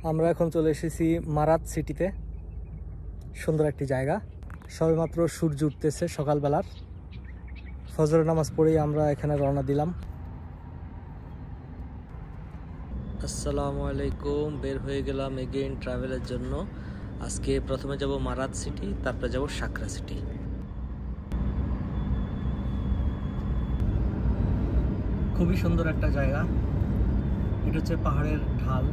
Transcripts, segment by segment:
আমরা এখন চলে এসেছি মারাত সিটিতে। সুন্দর একটি জায়গা। সবেমাত্র সূর্য উঠতেছে সকালবেলার। ফজরের নামাজ পড়েই আমরা এখানে রওনা দিলাম। আসসালামু আলাইকুম। বের হয়ে গেলাম এগেইন ট্রাভেলের জন্য। আজকে প্রথমে যাব মারাত সিটি, তারপরে যাব সাকরা সিটি। খুবই সুন্দর একটা জায়গা। এটা হচ্ছে পাহাড়ের ঢাল।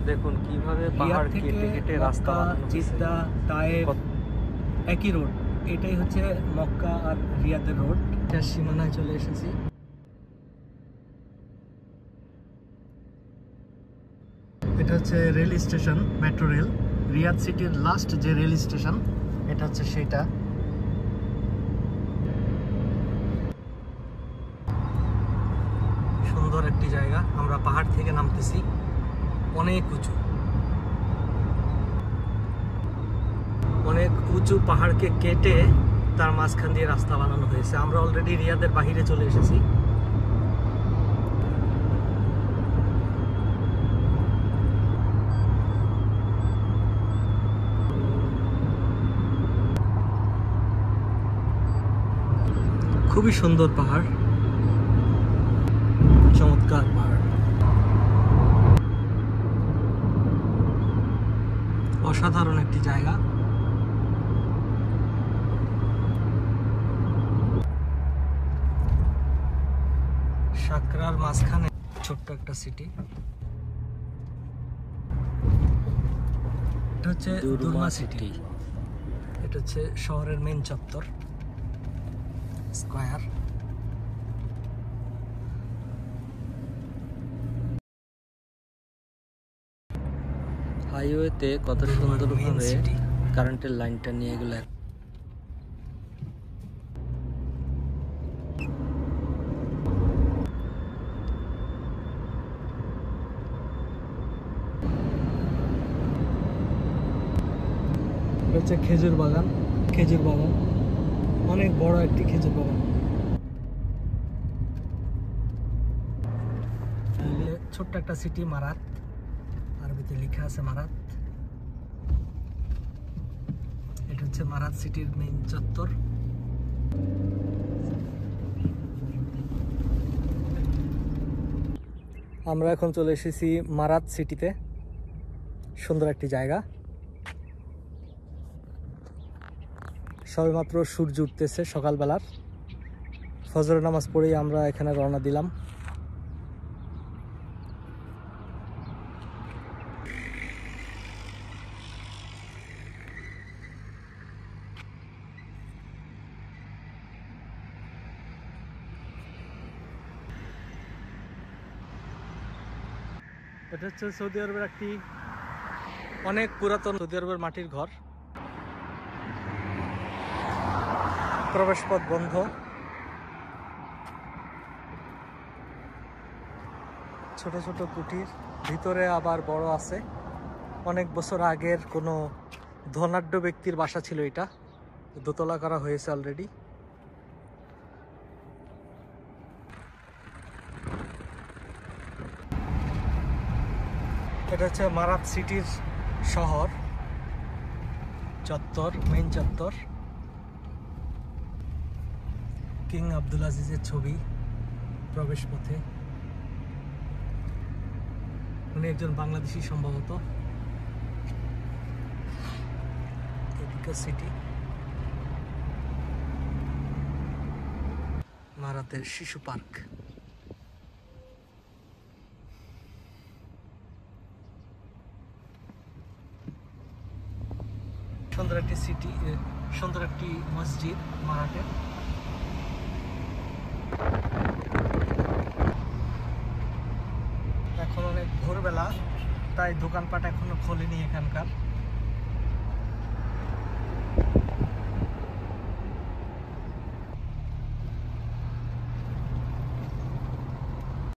দেখুন কিভাবে পাহাড় কেটে কেটে রাস্তা বানানো হয়েছে। জিদ্দা, তায়েফ একই রোড। এটাই হচ্ছে মক্কা আর রিয়াদের রোড। এটার সীমানায় চলে এসেছি। এটা হচ্ছে rail station, metro rail. Riyadh সিটির লাস্ট যে রেল স্টেশন এটা হচ্ছে সেটা। সুন্দর একটি জায়গা। আমরা পাহাড় থেকে নামতেছি, অনেক উঁচু। অনেক উঁচু পাহাড়কে কেটে তার মাঝখান দিয়ে রাস্তা বানানো হয়েছে। আমরা অলরেডি রিয়াদের বাহিরে চলে এসেছি। খুবই সুন্দর পাহাড়, চমৎকার পাহাড়, অসাধারণ একটি জায়গা। সাকরার মাঝখানে ছোট্ট একটা সিটি। এটা হচ্ছে দুরমা সিটি। এটা হচ্ছে শহরের মেইন চত্বর, স্কয়ার। হাইওয়েতে কত সুন্দরভাবে কারেন্টের লাইনটা নিয়ে গেল। হচ্ছে খেজুর বাগান। খেজুর বাগান, অনেক বড় একটি খেজুর বাগান। ছোট্ট একটা সিটি মারাত, আরবিতে লেখা আছে মারাত। এটা হচ্ছে মারাত সিটির মেইন চত্বর। আমরা এখন চলে এসেছি মারাত সিটিতে। সুন্দর একটি জায়গা। সবেমাত্র সূর্য উঠতেছে সকালবেলার। ফজরের নামাজ পড়েই আমরা এখানে রওনা দিলাম। এটা হচ্ছে সৌদি আরবের একটি অনেক পুরাতন সৌদি আরবের মাটির ঘর। প্রবেশ পথ বন্ধ। ছোট ছোট কুটির, ভিতরে আবার বড় আছে। অনেক বছর আগের কোনো ধনাঢ্য ব্যক্তির বাসা ছিল এটা। দোতলা করা হয়েছে অলরেডি। এটা হচ্ছে মারাত সিটির শহর চত্বর, মেইন চত্বর। কিং আব্দুল আজিজের ছবি প্রবেশ পথে। উনি একজন বাংলাদেশী সম্ভবত। এদিকে সিটি। মারাতের শিশু পার্ক। সুন্দর একটি সিটি, সুন্দর একটি মসজিদ মারাতের। এখন অনেক ভোরবেলা, তাই দোকানপাট এখনো খোলেনি এখানকার।